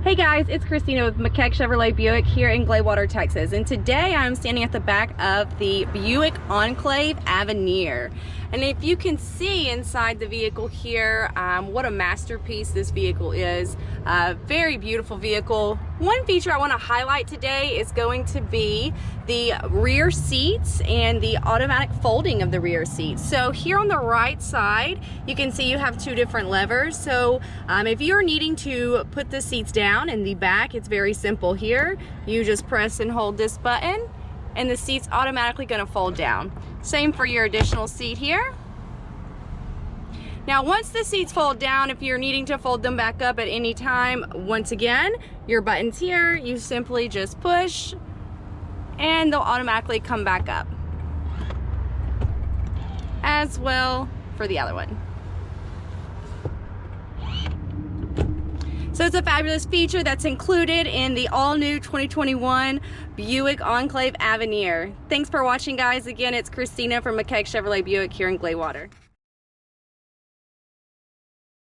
Hey guys, it's Christina with McKeck Chevrolet Buick here in Gladewater, Texas. And today I'm standing at the back of the Buick Enclave Avenir. And if you can see inside the vehicle here, what a masterpiece this vehicle is. Very beautiful vehicle. One feature I want to highlight today is going to be the rear seats and the automatic folding of the rear seats. So here on the right side, you can see you have two different levers. So if you're needing to put the seats down in the back, it's very simple here. You just press and hold this button and the seat's automatically going to fold down. Same for your additional seat here. Now once the seats fold down, if you're needing to fold them back up at any time, once again, your button's here, you simply just push and they'll automatically come back up. As well for the other one. So it's a fabulous feature that's included in the all-new 2021 Buick Enclave Avenir. Thanks for watching, guys. Again, it's Christina from McKeck Chevrolet Buick here in Gladewater.